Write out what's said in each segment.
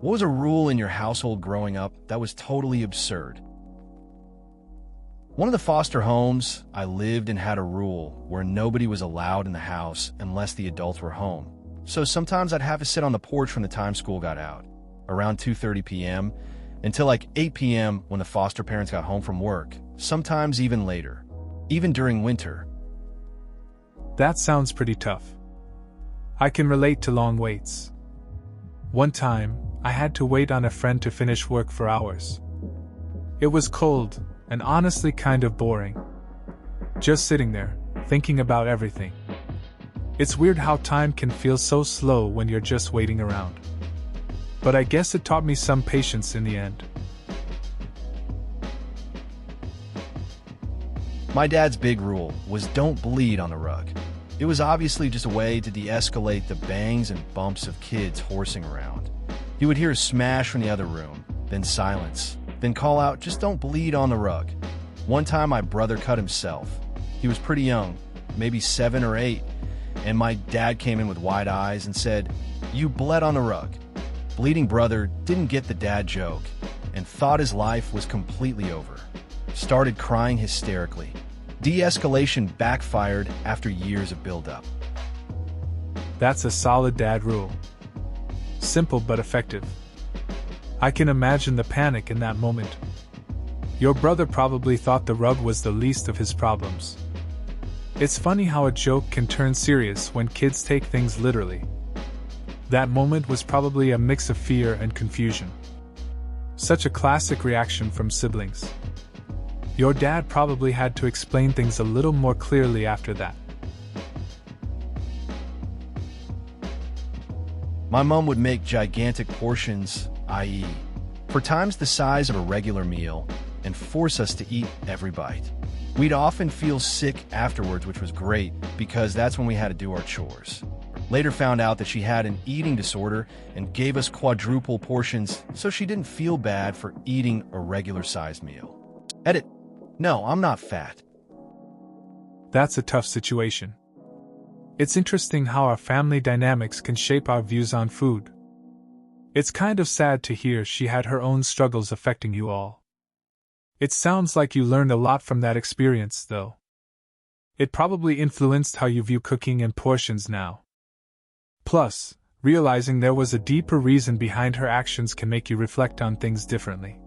What was a rule in your household growing up that was totally absurd? One of the foster homes I lived in had a rule where nobody was allowed in the house unless the adults were home. So sometimes I'd have to sit on the porch from the time school got out, around 2:30 p.m., until like 8 p.m. when the foster parents got home from work, sometimes even later, even during winter. That sounds pretty tough. I can relate to long waits. One time, I had to wait on a friend to finish work for hours. It was cold, and honestly kind of boring. Just sitting there, thinking about everything. It's weird how time can feel so slow when you're just waiting around. But I guess it taught me some patience in the end. My dad's big rule was don't bleed on the rug. It was obviously just a way to de-escalate the bangs and bumps of kids horsing around. You would hear a smash from the other room, then silence, then call out, "Just don't bleed on the rug." One time my brother cut himself. He was pretty young, maybe 7 or 8, and my dad came in with wide eyes and said, "You bled on the rug." Bleeding brother didn't get the dad joke and thought his life was completely over. Started crying hysterically. De-escalation backfired after years of build-up. That's a solid dad rule. Simple but effective. I can imagine the panic in that moment. Your brother probably thought the rug was the least of his problems. It's funny how a joke can turn serious when kids take things literally. That moment was probably a mix of fear and confusion. Such a classic reaction from siblings. Your dad probably had to explain things a little more clearly after that. My mom would make gigantic portions, i.e., for times the size of a regular meal, and force us to eat every bite. We'd often feel sick afterwards, which was great because that's when we had to do our chores. Later found out that she had an eating disorder and gave us quadruple portions so she didn't feel bad for eating a regular-sized meal. Edit. No, I'm not fat. That's a tough situation. It's interesting how our family dynamics can shape our views on food. It's kind of sad to hear she had her own struggles affecting you all. It sounds like you learned a lot from that experience, though. It probably influenced how you view cooking and portions now. Plus, realizing there was a deeper reason behind her actions can make you reflect on things differently.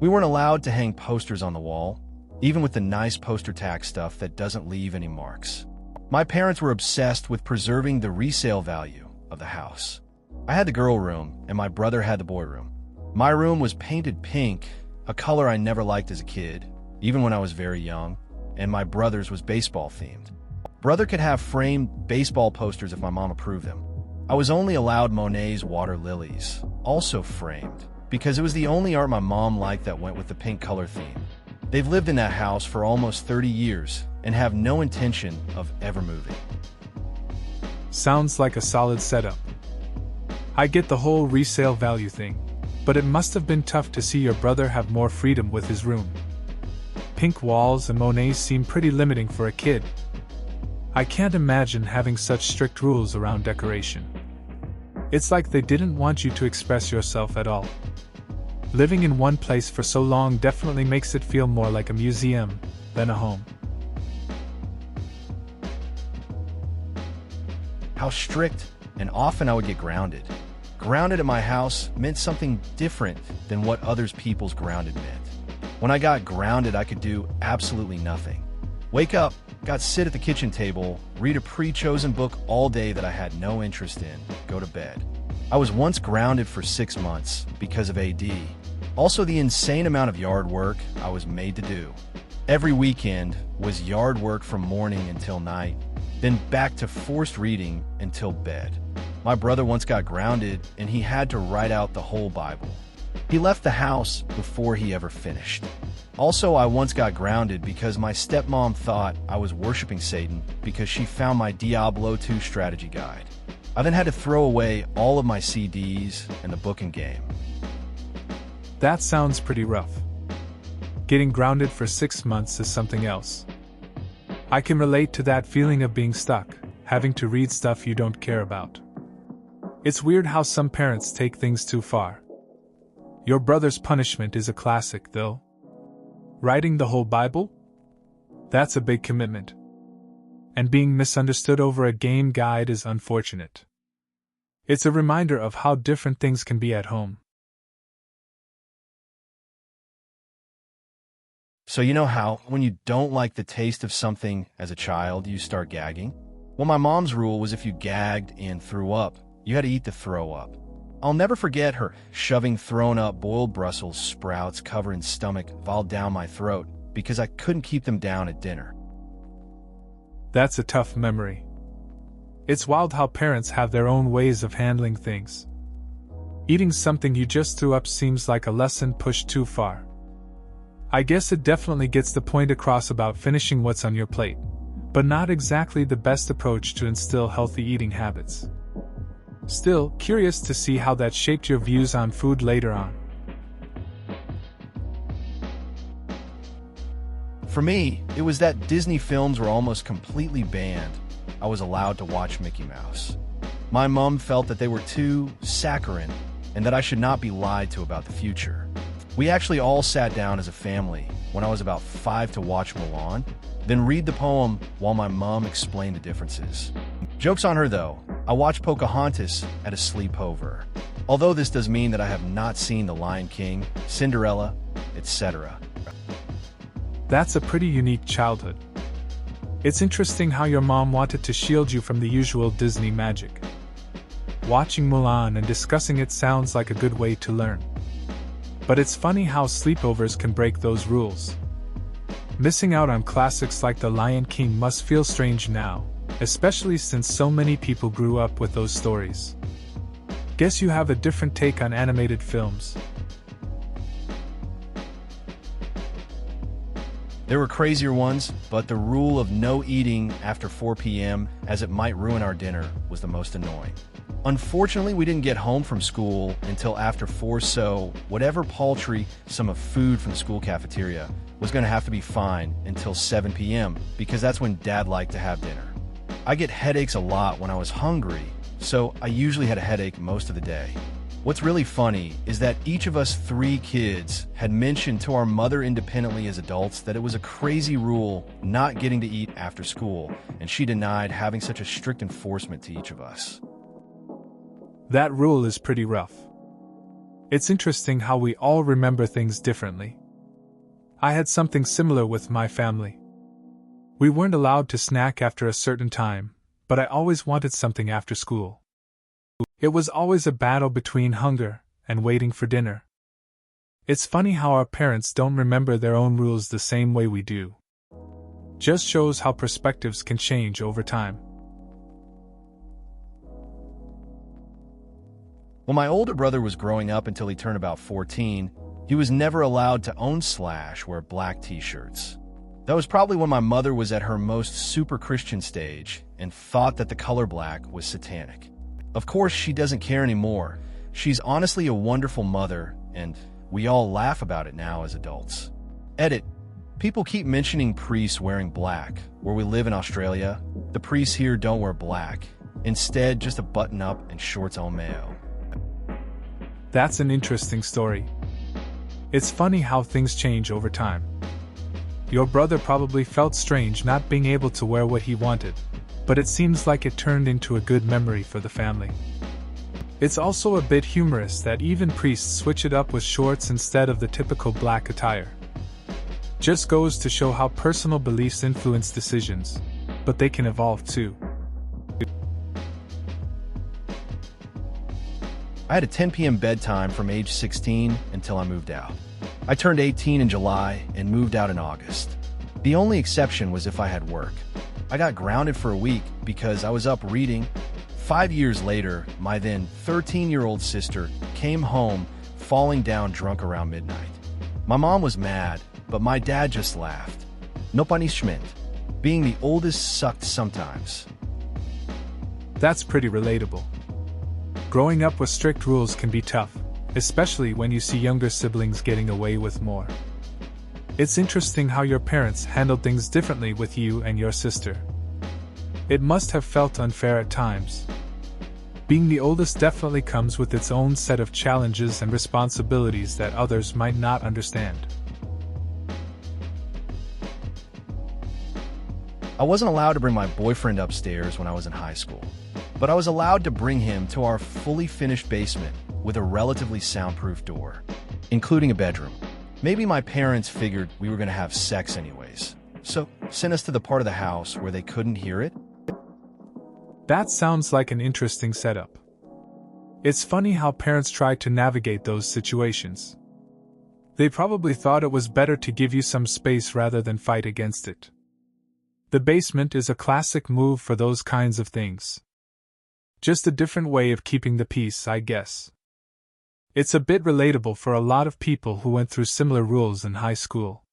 We weren't allowed to hang posters on the wall, even with the nice poster tag stuff that doesn't leave any marks. My parents were obsessed with preserving the resale value of the house. I had the girl room, and my brother had the boy room. My room was painted pink, a color I never liked as a kid, even when I was very young, and my brother's was baseball-themed. Brother could have framed baseball posters if my mom approved them. I was only allowed Monet's Water Lilies, also framed, because it was the only art my mom liked that went with the pink color theme. They've lived in that house for almost 30 years and have no intention of ever moving. Sounds like a solid setup. I get the whole resale value thing, but it must have been tough to see your brother have more freedom with his room. Pink walls and Monets seem pretty limiting for a kid. I can't imagine having such strict rules around decoration. It's like they didn't want you to express yourself at all. Living in one place for so long definitely makes it feel more like a museum than a home. How strict, and often I would get grounded. Grounded at my house meant something different than what other people's grounded meant. When I got grounded, I could do absolutely nothing. Wake up, got sit at the kitchen table, read a pre-chosen book all day that I had no interest in, go to bed. I was once grounded for 6 months because of AD. Also the insane amount of yard work I was made to do. Every weekend was yard work from morning until night, then back to forced reading until bed. My brother once got grounded and he had to write out the whole Bible. He left the house before he ever finished. Also, I once got grounded because my stepmom thought I was worshiping Satan because she found my Diablo 2 strategy guide. I then had to throw away all of my CDs and the book and game. That sounds pretty rough. Getting grounded for 6 months is something else. I can relate to that feeling of being stuck, having to read stuff you don't care about. It's weird how some parents take things too far. Your brother's punishment is a classic, though. Writing the whole Bible? That's a big commitment. And being misunderstood over a game guide is unfortunate. It's a reminder of how different things can be at home. So you know how, when you don't like the taste of something as a child, you start gagging? Well, my mom's rule was if you gagged and threw up, you had to eat the throw up. I'll never forget her shoving thrown up boiled Brussels sprouts covered in stomach vol down my throat because I couldn't keep them down at dinner. That's a tough memory. It's wild how parents have their own ways of handling things. Eating something you just threw up seems like a lesson pushed too far. I guess it definitely gets the point across about finishing what's on your plate, but not exactly the best approach to instill healthy eating habits. Still, curious to see how that shaped your views on food later on. For me, it was that Disney films were almost completely banned. I was allowed to watch Mickey Mouse. My mom felt that they were too saccharine and that I should not be lied to about the future. We actually all sat down as a family when I was about 5 to watch Mulan, then read the poem while my mom explained the differences. Joke's on her though, I watched Pocahontas at a sleepover. Although this does mean that I have not seen The Lion King, Cinderella, etc. That's a pretty unique childhood. It's interesting how your mom wanted to shield you from the usual Disney magic. Watching Mulan and discussing it sounds like a good way to learn. But it's funny how sleepovers can break those rules. Missing out on classics like The Lion King must feel strange now, especially since so many people grew up with those stories. Guess you have a different take on animated films. There were crazier ones, but the rule of no eating after 4 p.m. as it might ruin our dinner was the most annoying. Unfortunately, we didn't get home from school until after 4, so whatever paltry sum of food from the school cafeteria was going to have to be fine until 7 p.m. because that's when Dad liked to have dinner. I get headaches a lot when I was hungry, so I usually had a headache most of the day. What's really funny is that each of us 3 kids had mentioned to our mother independently as adults that it was a crazy rule not getting to eat after school, and she denied having such a strict enforcement to each of us. That rule is pretty rough. It's interesting how we all remember things differently. I had something similar with my family. We weren't allowed to snack after a certain time, but I always wanted something after school. It was always a battle between hunger and waiting for dinner. It's funny how our parents don't remember their own rules the same way we do. Just shows how perspectives can change over time. When my older brother was growing up until he turned about 14, he was never allowed to own / wear black t-shirts. That was probably when my mother was at her most super Christian stage and thought that the color black was satanic. Of course, she doesn't care anymore. She's honestly a wonderful mother, and we all laugh about it now as adults. Edit. People keep mentioning priests wearing black. Where we live in Australia, the priests here don't wear black. Instead, just a button-up and shorts al mayo. That's an interesting story. It's funny how things change over time. Your brother probably felt strange not being able to wear what he wanted, but it seems like it turned into a good memory for the family. It's also a bit humorous that even priests switch it up with shorts instead of the typical black attire. Just goes to show how personal beliefs influence decisions, but they can evolve too. I had a 10 p.m. bedtime from age 16 until I moved out. I turned 18 in July and moved out in August. The only exception was if I had work. I got grounded for a week because I was up reading. 5 years later, my then 13-year-old sister came home falling down drunk around midnight. My mom was mad, but my dad just laughed. No punishment. Being the oldest sucked sometimes. That's pretty relatable. Growing up with strict rules can be tough, especially when you see younger siblings getting away with more. It's interesting how your parents handled things differently with you and your sister. It must have felt unfair at times. Being the oldest definitely comes with its own set of challenges and responsibilities that others might not understand. I wasn't allowed to bring my boyfriend upstairs when I was in high school, but I was allowed to bring him to our fully finished basement with a relatively soundproof door, including a bedroom. Maybe my parents figured we were going to have sex anyways, so sent us to the part of the house where they couldn't hear it. That sounds like an interesting setup. It's funny how parents try to navigate those situations. They probably thought it was better to give you some space rather than fight against it. The basement is a classic move for those kinds of things. Just a different way of keeping the peace, I guess. It's a bit relatable for a lot of people who went through similar rules in high school.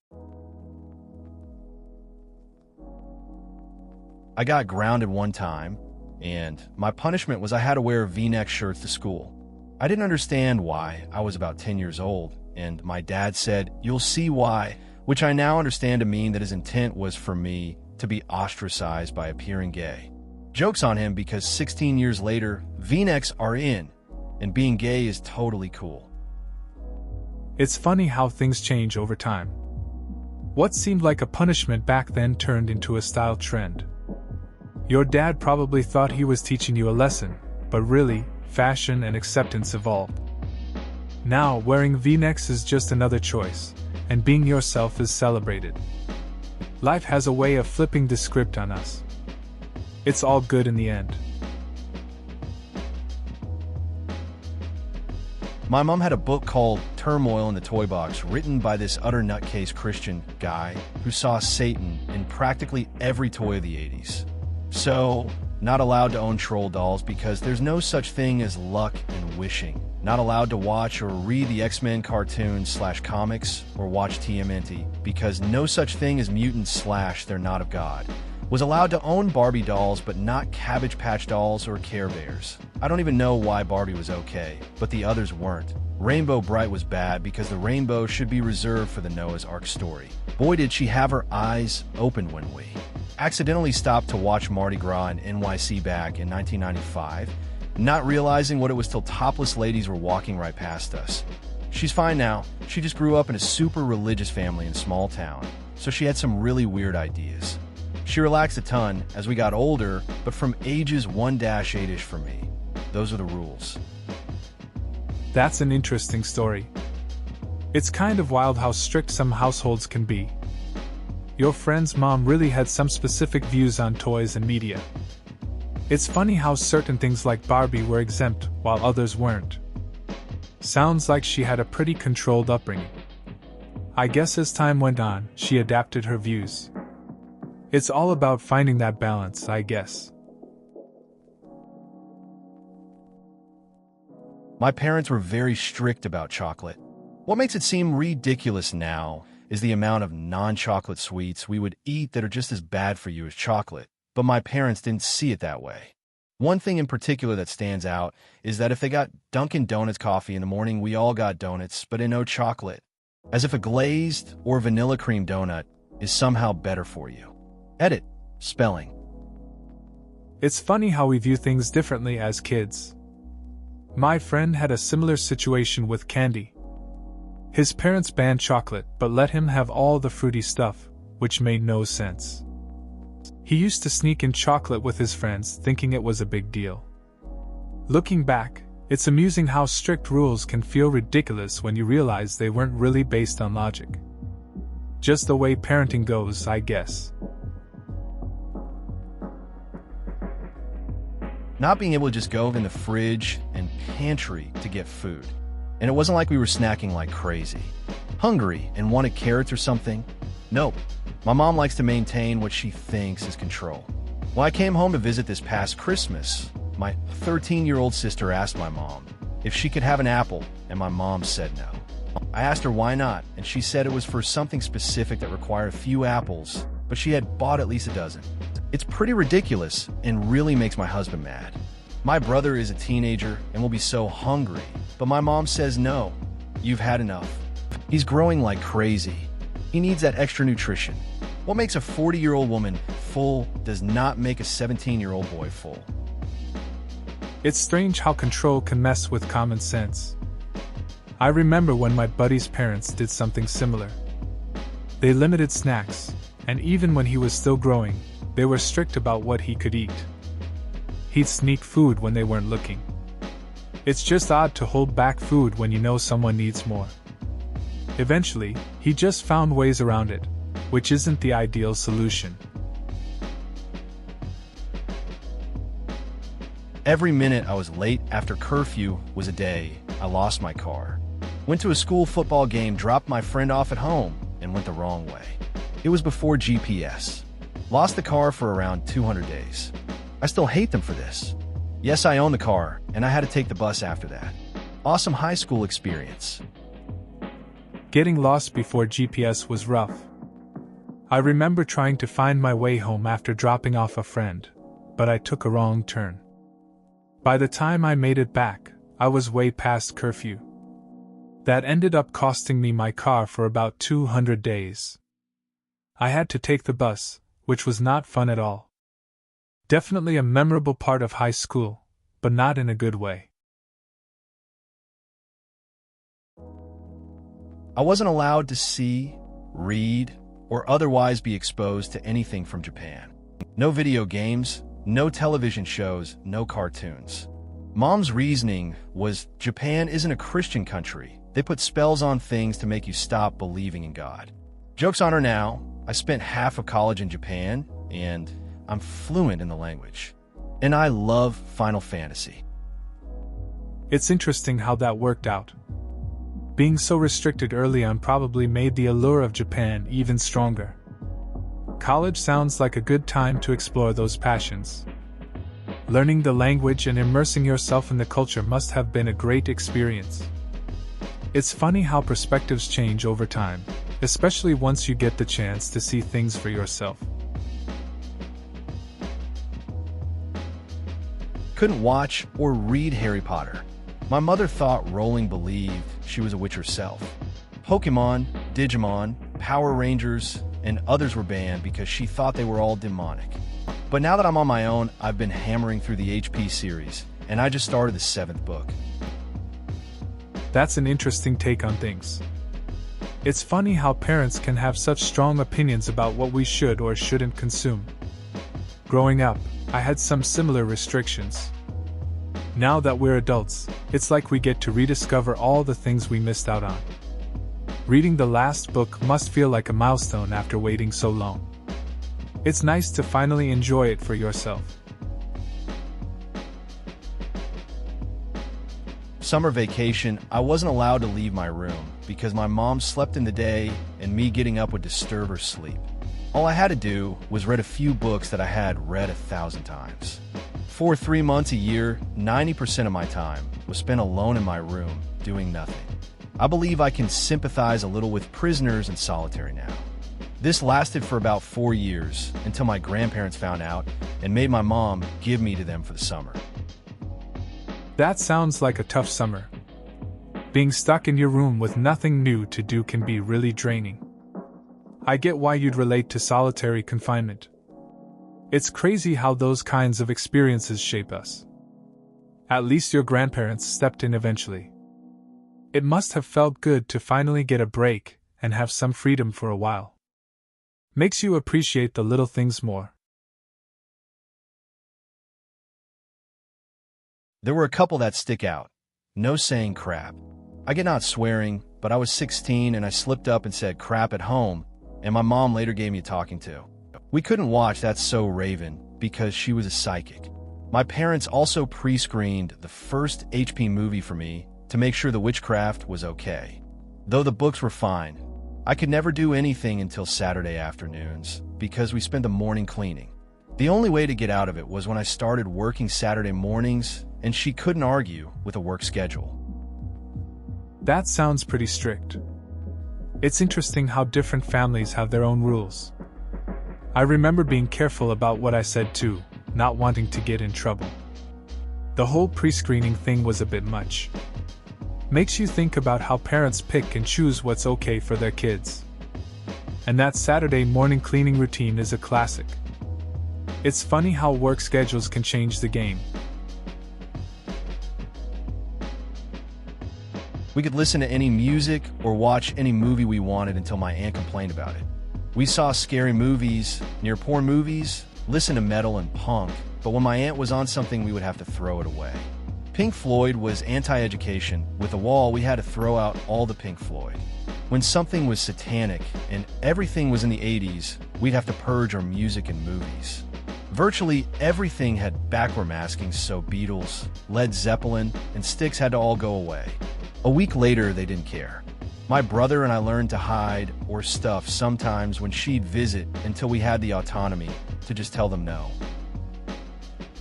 I got grounded one time, and my punishment was I had to wear V-neck shirts to school. I didn't understand why. I was about 10 years old, and my dad said, "You'll see why," which I now understand to mean that his intent was for me to be ostracized by appearing gay. Joke's on him because 16 years later, V-necks are in, and being gay is totally cool. It's funny how things change over time. What seemed like a punishment back then turned into a style trend. Your dad probably thought he was teaching you a lesson, but really, fashion and acceptance evolved. Now, wearing V-necks is just another choice, and being yourself is celebrated. Life has a way of flipping the script on us. It's all good in the end. My mom had a book called Turmoil in the Toy Box, written by this utter nutcase Christian guy who saw Satan in practically every toy of the 80s. So, not allowed to own troll dolls because there's no such thing as luck and wishing. Not allowed to watch or read the X-Men cartoons/comics or watch TMNT because no such thing as mutants/ they're not of God. Was allowed to own Barbie dolls but not Cabbage Patch dolls or Care Bears. I don't even know why Barbie was okay, but the others weren't. Rainbow Bright was bad because the rainbow should be reserved for the Noah's Ark story. Boy, did she have her eyes open when we accidentally stopped to watch Mardi Gras in NYC back in 1995, not realizing what it was till topless ladies were walking right past us. She's fine now. She just grew up in a super religious family in a small town, so she had some really weird ideas. She relaxed a ton as we got older, but from ages 1-8-ish for me. Those are the rules. That's an interesting story. It's kind of wild how strict some households can be. Your friend's mom really had some specific views on toys and media. It's funny how certain things like Barbie were exempt while others weren't. Sounds like she had a pretty controlled upbringing. I guess as time went on, she adapted her views. It's all about finding that balance, I guess. My parents were very strict about chocolate. What makes it seem ridiculous now is the amount of non-chocolate sweets we would eat that are just as bad for you as chocolate, but my parents didn't see it that way. One thing in particular that stands out is that if they got Dunkin' Donuts coffee in the morning, we all got donuts, but in no chocolate, as if a glazed or vanilla cream donut is somehow better for you. Edit. Spelling. It's funny how we view things differently as kids. My friend had a similar situation with candy. His parents banned chocolate but let him have all the fruity stuff, which made no sense. He used to sneak in chocolate with his friends thinking it was a big deal. Looking back, it's amusing how strict rules can feel ridiculous when you realize they weren't really based on logic. Just the way parenting goes, I guess. Not being able to just go in the fridge and pantry to get food. And it wasn't like we were snacking like crazy. Hungry and wanted carrots or something? Nope. My mom likes to maintain what she thinks is control. When I came home to visit this past Christmas, my 13-year-old sister asked my mom if she could have an apple, and my mom said no. I asked her why not, and she said it was for something specific that required a few apples, but she had bought at least a dozen. It's pretty ridiculous and really makes my husband mad. My brother is a teenager and will be so hungry, but my mom says no, you've had enough. He's growing like crazy. He needs that extra nutrition. What makes a 40-year-old woman full does not make a 17-year-old boy full. It's strange how control can mess with common sense. I remember when my buddy's parents did something similar. They limited snacks, and even when he was still growing, they were strict about what he could eat. He'd sneak food when they weren't looking. It's just odd to hold back food when you know someone needs more. Eventually, he just found ways around it, which isn't the ideal solution. Every minute I was late after curfew was a day I lost my car. Went to a school football game, dropped my friend off at home, and went the wrong way. It was before GPS. Lost the car for around 200 days. I still hate them for this. Yes, I own the car, and I had to take the bus after that. Awesome high school experience. Getting lost before GPS was rough. I remember trying to find my way home after dropping off a friend, but I took a wrong turn. By the time I made it back, I was way past curfew. That ended up costing me my car for about 200 days. I had to take the bus, which was not fun at all. Definitely a memorable part of high school, but not in a good way. I wasn't allowed to see, read, or otherwise be exposed to anything from Japan. No video games, no television shows, no cartoons. Mom's reasoning was Japan isn't a Christian country. They put spells on things to make you stop believing in God. Joke's on her now. I spent half of college in Japan, and I'm fluent in the language. And I love Final Fantasy. It's interesting how that worked out. Being so restricted early on probably made the allure of Japan even stronger. College sounds like a good time to explore those passions. Learning the language and immersing yourself in the culture must have been a great experience. It's funny how perspectives change over time, especially once you get the chance to see things for yourself. Couldn't watch or read Harry Potter. My mother thought Rowling believed she was a witch herself. Pokemon, Digimon, Power Rangers, and others were banned because she thought they were all demonic. But now that I'm on my own, I've been hammering through the HP series, and I just started the 7th book. That's an interesting take on things. It's funny how parents can have such strong opinions about what we should or shouldn't consume. Growing up, I had some similar restrictions. Now that we're adults, it's like we get to rediscover all the things we missed out on. Reading the last book must feel like a milestone after waiting so long. It's nice to finally enjoy it for yourself. Summer vacation, I wasn't allowed to leave my room because my mom slept in the day and me getting up would disturb her sleep. All I had to do was read a few books that I had read 1,000 times. For 3 months a year, 90% of my time was spent alone in my room, doing nothing. I believe I can sympathize a little with prisoners in solitary now. This lasted for about 4 years until my grandparents found out and made my mom give me to them for the summer. That sounds like a tough summer. Being stuck in your room with nothing new to do can be really draining. I get why you'd relate to solitary confinement. It's crazy how those kinds of experiences shape us. At least your grandparents stepped in eventually. It must have felt good to finally get a break and have some freedom for a while. Makes you appreciate the little things more. There were a couple that stick out. No saying crap. I get not swearing, but I was 16 and I slipped up and said crap at home, and my mom later gave me a talking to. We couldn't watch That's So Raven because she was a psychic. My parents also pre-screened the first HP movie for me to make sure the witchcraft was okay. Though the books were fine, I could never do anything until Saturday afternoons because we spent the morning cleaning. The only way to get out of it was when I started working Saturday mornings, and she couldn't argue with a work schedule. That sounds pretty strict. It's interesting how different families have their own rules. I remember being careful about what I said too, not wanting to get in trouble. The whole pre-screening thing was a bit much. Makes you think about how parents pick and choose what's okay for their kids. And that Saturday morning cleaning routine is a classic. It's funny how work schedules can change the game. We could listen to any music or watch any movie we wanted until my aunt complained about it. We saw scary movies, near-porn movies, listened to metal and punk, but when my aunt was on something, we would have to throw it away. Pink Floyd was anti-education. With a wall, we had to throw out all the Pink Floyd. When something was satanic and everything was in the 80s, we'd have to purge our music and movies. Virtually everything had backward maskings, so Beatles, Led Zeppelin, and Styx had to all go away. A week later, they didn't care. My brother and I learned to hide or stuff sometimes when she'd visit until we had the autonomy to just tell them no.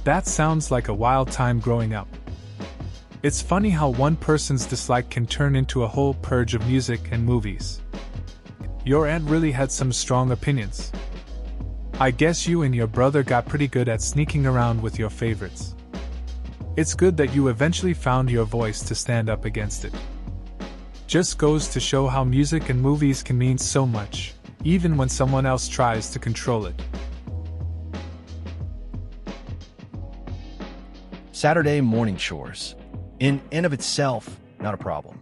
That sounds like a wild time growing up. It's funny how one person's dislike can turn into a whole purge of music and movies. Your aunt really had some strong opinions. I guess you and your brother got pretty good at sneaking around with your favorites. It's good that you eventually found your voice to stand up against it. Just goes to show how music and movies can mean so much, even when someone else tries to control it. Saturday morning chores. In and of itself, not a problem.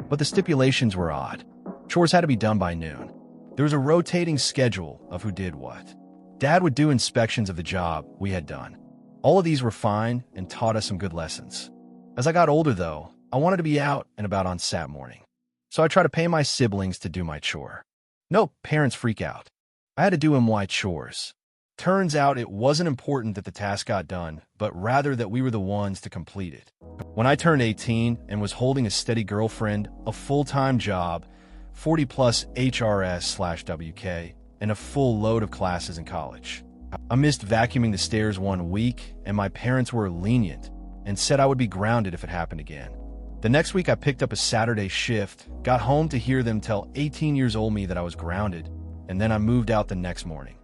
But the stipulations were odd. Chores had to be done by noon. There was a rotating schedule of who did what. Dad would do inspections of the job we had done. All of these were fine and taught us some good lessons. As I got older, though, I wanted to be out and about on Sat morning. So I tried to pay my siblings to do my chore. No, parents freak out. I had to do my chores. Turns out it wasn't important that the task got done, but rather that we were the ones to complete it. When I turned 18 and was holding a steady girlfriend, a full-time job, 40-plus HRS/WK, and a full load of classes in college. I missed vacuuming the stairs 1 week, and my parents were lenient and said I would be grounded if it happened again. The next week I picked up a Saturday shift, got home to hear them tell 18-year-old me that I was grounded, and then I moved out the next morning.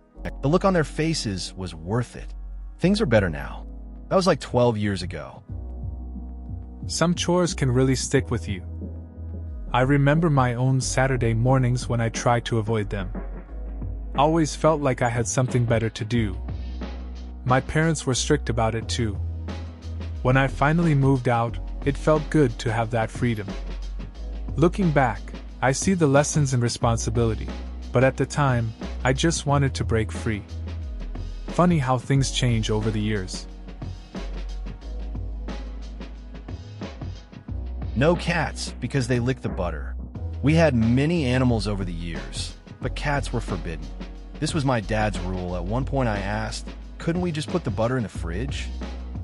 The look on their faces was worth it. Things are better now. That was like 12 years ago. Some chores can really stick with you. I remember my own Saturday mornings when I tried to avoid them. Always felt like I had something better to do. My parents were strict about it too. When I finally moved out, it felt good to have that freedom. Looking back, I see the lessons and responsibility, but at the time, I just wanted to break free. Funny how things change over the years. No cats, because they lick the butter. We had many animals over the years, but cats were forbidden. This was my dad's rule. At one point I asked, couldn't we just put the butter in the fridge?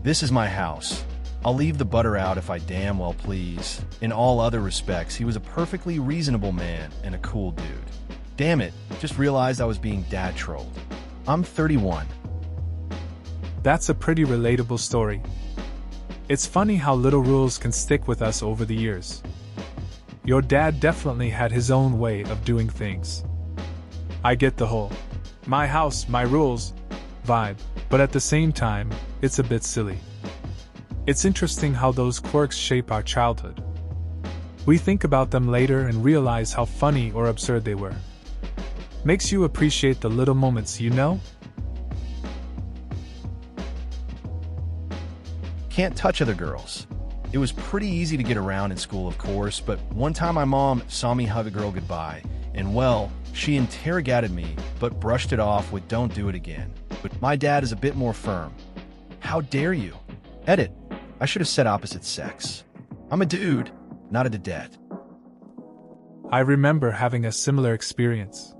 This is my house. I'll leave the butter out if I damn well please. In all other respects, he was a perfectly reasonable man and a cool dude. Damn it, just realized I was being dad trolled. I'm 31. That's a pretty relatable story. It's funny how little rules can stick with us over the years. Your dad definitely had his own way of doing things. I get the whole "my house, my rules" vibe, but at the same time, it's a bit silly. It's interesting how those quirks shape our childhood. We think about them later and realize how funny or absurd they were. Makes you appreciate the little moments, you know? Can't touch other girls. It was pretty easy to get around in school, of course, but one time my mom saw me hug a girl goodbye, and well, she interrogated me, but brushed it off with "don't do it again." But my dad is a bit more firm. How dare you? Edit. I should have said opposite sex. I'm a dude, not a dudette. I remember having a similar experience.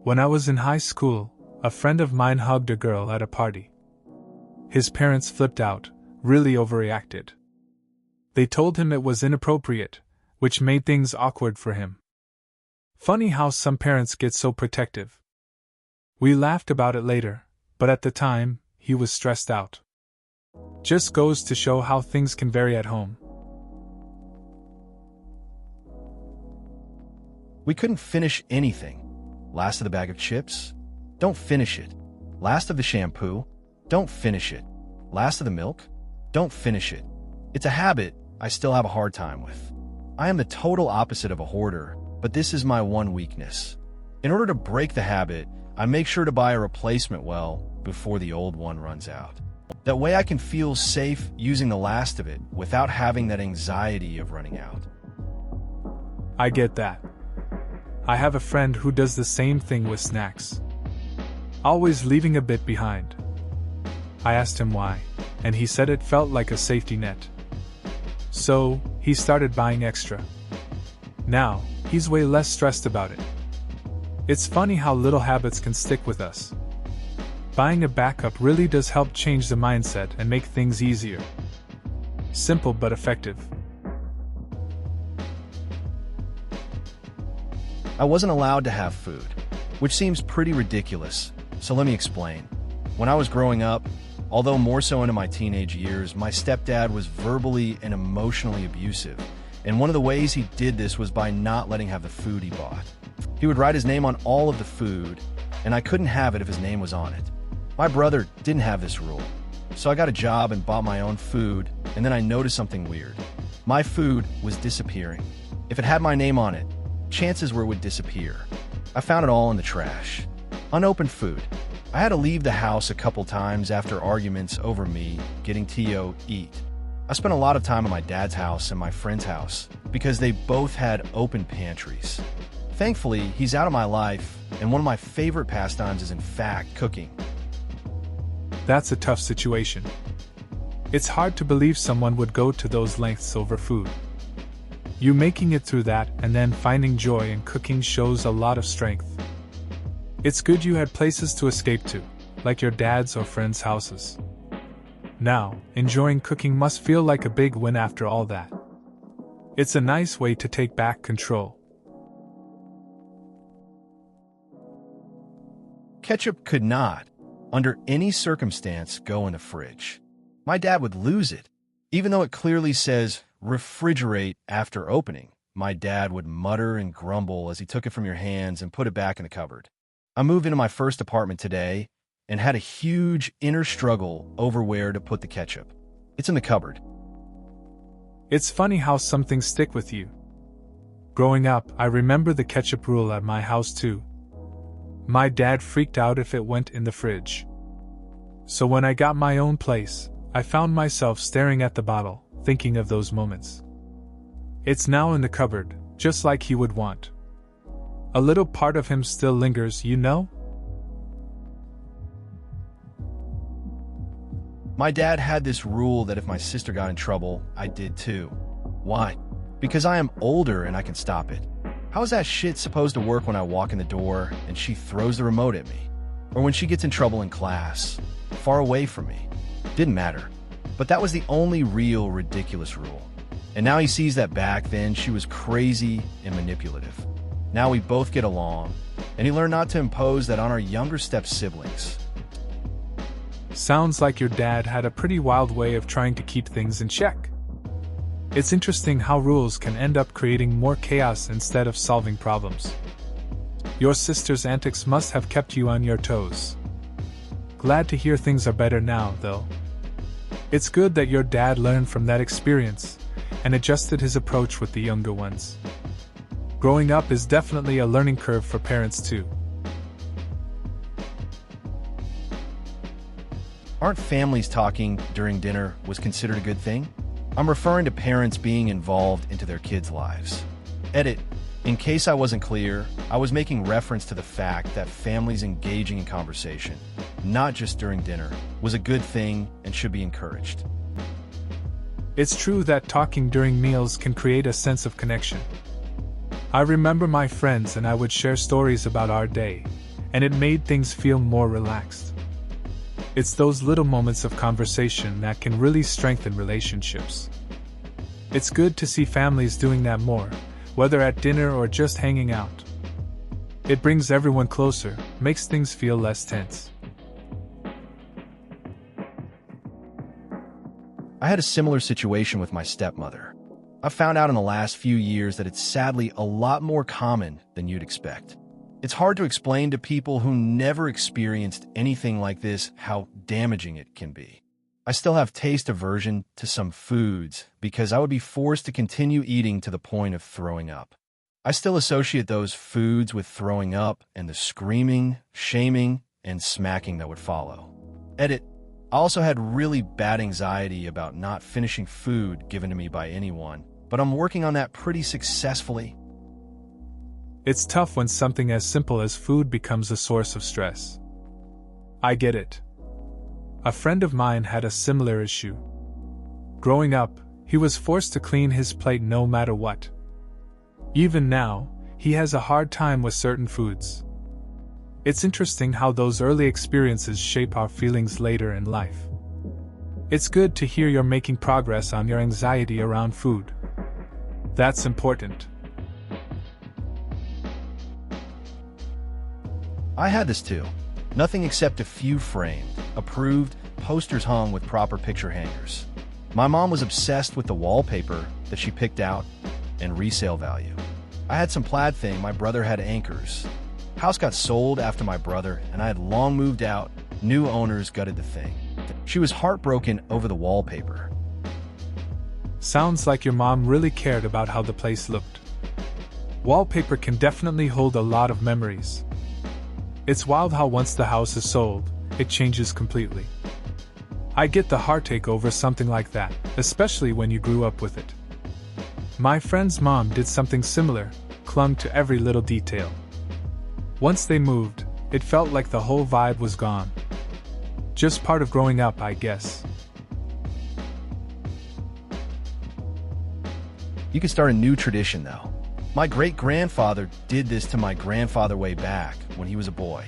When I was in high school, a friend of mine hugged a girl at a party. His parents flipped out, really overreacted. They told him it was inappropriate, which made things awkward for him. Funny how some parents get so protective. We laughed about it later, but at the time, he was stressed out. Just goes to show how things can vary at home. We couldn't finish anything. Last of the bag of chips? Don't finish it. Last of the shampoo? Don't finish it. Last of the milk? Don't finish it. It's a habit I still have a hard time with. I am the total opposite of a hoarder, but this is my one weakness. In order to break the habit, I make sure to buy a replacement well before the old one runs out. That way I can feel safe using the last of it without having that anxiety of running out. I get that. I have a friend who does the same thing with snacks. Always leaving a bit behind. I asked him why, and he said it felt like a safety net. So, he started buying extra. Now, he's way less stressed about it. It's funny how little habits can stick with us. Buying a backup really does help change the mindset and make things easier. Simple but effective. I wasn't allowed to have food, which seems pretty ridiculous, so let me explain. When I was growing up, although more so into my teenage years, my stepdad was verbally and emotionally abusive, and one of the ways he did this was by not letting have the food he bought. He would write his name on all of the food, and I couldn't have it if his name was on it. My brother didn't have this rule, so I got a job and bought my own food, and then I noticed something weird. My food was disappearing. If it had my name on it, chances were it would disappear. I found it all in the trash. Unopened food. I had to leave the house a couple times after arguments over me getting to eat. I spent a lot of time at my dad's house and my friend's house because they both had open pantries. Thankfully, he's out of my life, and one of my favorite pastimes is in fact cooking. That's a tough situation. It's hard to believe someone would go to those lengths over food. You making it through that and then finding joy in cooking shows a lot of strength. It's good you had places to escape to, like your dad's or friends' houses. Now, enjoying cooking must feel like a big win after all that. It's a nice way to take back control. Ketchup could not, under any circumstance, go in the fridge. My dad would lose it. Even though it clearly says refrigerate after opening, my dad would mutter and grumble as he took it from your hands and put it back in the cupboard. I moved into my first apartment today and had a huge inner struggle over where to put the ketchup. It's in the cupboard. It's funny how some things stick with you. Growing up, I remember the ketchup rule at my house too. My dad freaked out if it went in the fridge. So when I got my own place, I found myself staring at the bottle, thinking of those moments. It's now in the cupboard, just like he would want. A little part of him still lingers, you know? My dad had this rule that if my sister got in trouble, I did too. Why? Because I am older and I can stop it. How is that shit supposed to work when I walk in the door and she throws the remote at me? Or when she gets in trouble in class, far away from me? Didn't matter. But that was the only real ridiculous rule. And now he sees that back then she was crazy and manipulative. Now we both get along, and he learned not to impose that on our younger step-siblings. Sounds like your dad had a pretty wild way of trying to keep things in check. It's interesting how rules can end up creating more chaos instead of solving problems. Your sister's antics must have kept you on your toes. Glad to hear things are better now, though. It's good that your dad learned from that experience and adjusted his approach with the younger ones. Growing up is definitely a learning curve for parents too. Aren't families talking during dinner was considered a good thing? I'm referring to parents being involved into their kids' lives. Edit. In case I wasn't clear, I was making reference to the fact that families engaging in conversation, not just during dinner, was a good thing and should be encouraged. It's true that talking during meals can create a sense of connection. I remember my friends and I would share stories about our day, and it made things feel more relaxed. It's those little moments of conversation that can really strengthen relationships. It's good to see families doing that more, whether at dinner or just hanging out. It brings everyone closer, makes things feel less tense. I had a similar situation with my stepmother. I've found out in the last few years that it's sadly a lot more common than you'd expect. It's hard to explain to people who never experienced anything like this how damaging it can be. I still have taste aversion to some foods because I would be forced to continue eating to the point of throwing up. I still associate those foods with throwing up and the screaming, shaming, and smacking that would follow. Edit. I also had really bad anxiety about not finishing food given to me by anyone, but I'm working on that pretty successfully. It's tough when something as simple as food becomes a source of stress. I get it. A friend of mine had a similar issue. Growing up, he was forced to clean his plate no matter what. Even now, he has a hard time with certain foods. It's interesting how those early experiences shape our feelings later in life. It's good to hear you're making progress on your anxiety around food. That's important. I had this too. Nothing except a few framed, approved posters hung with proper picture hangers. My mom was obsessed with the wallpaper that she picked out and resale value. I had some plaid thing, my brother had anchors. House got sold after my brother, and I had long moved out. New owners gutted the thing. She was heartbroken over the wallpaper. Sounds like your mom really cared about how the place looked. Wallpaper can definitely hold a lot of memories. It's wild how once the house is sold, it changes completely. I get the heartache over something like that, especially when you grew up with it. My friend's mom did something similar, clung to every little detail. Once they moved, it felt like the whole vibe was gone. Just part of growing up, I guess. You could start a new tradition, though. My great-grandfather did this to my grandfather way back when he was a boy.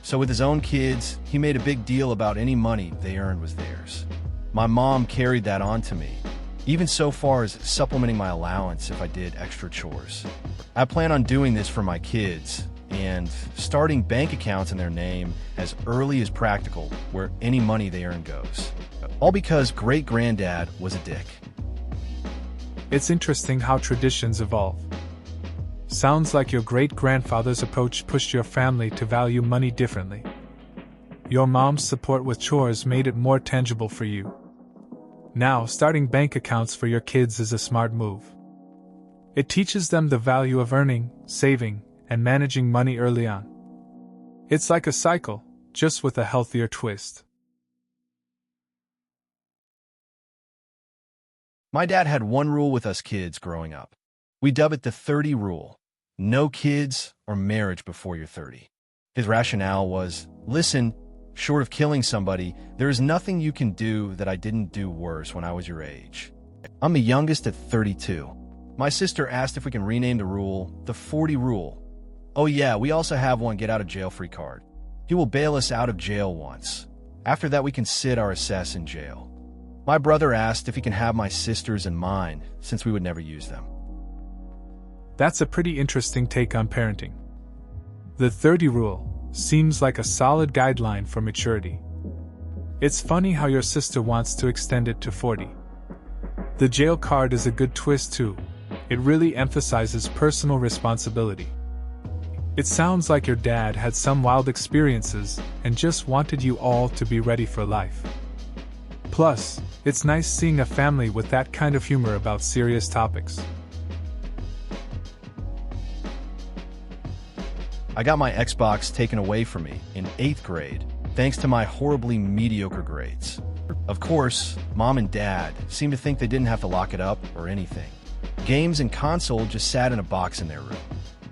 So with his own kids, he made a big deal about any money they earned was theirs. My mom carried that on to me, even so far as supplementing my allowance if I did extra chores. I plan on doing this for my kids and starting bank accounts in their name as early as practical where any money they earn goes. All because great-granddad was a dick. It's interesting how traditions evolve. Sounds like your great-grandfather's approach pushed your family to value money differently. Your mom's support with chores made it more tangible for you. Now, starting bank accounts for your kids is a smart move. It teaches them the value of earning, saving, and managing money early on. It's like a cycle, just with a healthier twist. My dad had one rule with us kids growing up. We dub it the 30 rule. No kids or marriage before you're 30. His rationale was, listen, short of killing somebody, there is nothing you can do that I didn't do worse when I was your age. I'm the youngest at 32. My sister asked if we can rename the rule the 40 rule. Oh yeah, we also have one get out of jail free card. He will bail us out of jail once. After that we can sit our assess in jail. My brother asked if he can have my sisters and mine, since we would never use them. That's a pretty interesting take on parenting. The 30 rule seems like a solid guideline for maturity. It's funny how your sister wants to extend it to 40. The jail card is a good twist too. It really emphasizes personal responsibility. It sounds like your dad had some wild experiences and just wanted you all to be ready for life. Plus, it's nice seeing a family with that kind of humor about serious topics. I got my Xbox taken away from me in 8th grade, thanks to my horribly mediocre grades. Of course, Mom and Dad seemed to think they didn't have to lock it up or anything. Games and console just sat in a box in their room.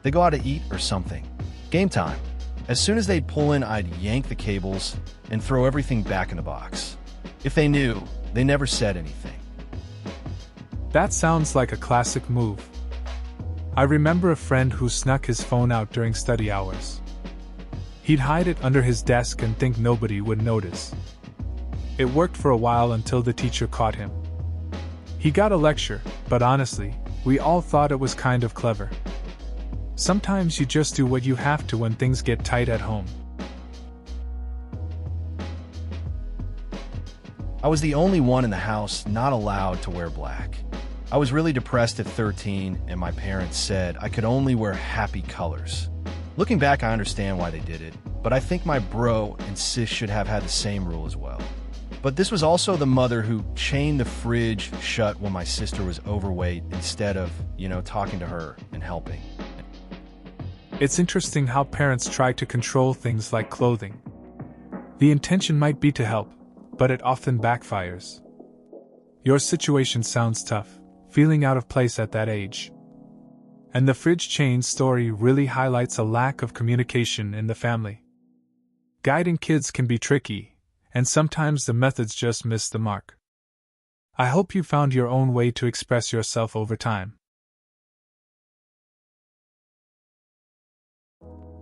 They go out to eat or something. Game time. As soon as they'd pull in, I'd yank the cables and throw everything back in the box. If they knew, they never said anything. That sounds like a classic move. I remember a friend who snuck his phone out during study hours. He'd hide it under his desk and think nobody would notice. It worked for a while until the teacher caught him. He got a lecture, but honestly, we all thought it was kind of clever. Sometimes you just do what you have to when things get tight at home. I was the only one in the house not allowed to wear black. I was really depressed at 13, and my parents said I could only wear happy colors. Looking back, I understand why they did it, but I think my bro and sis should have had the same rule as well. But this was also the mother who chained the fridge shut when my sister was overweight instead of, talking to her and helping. It's interesting how parents try to control things like clothing. The intention might be to help, but it often backfires. Your situation sounds tough, feeling out of place at that age. And the fridge chain story really highlights a lack of communication in the family. Guiding kids can be tricky, and sometimes the methods just miss the mark. I hope you found your own way to express yourself over time.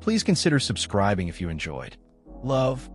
Please consider subscribing if you enjoyed. Love.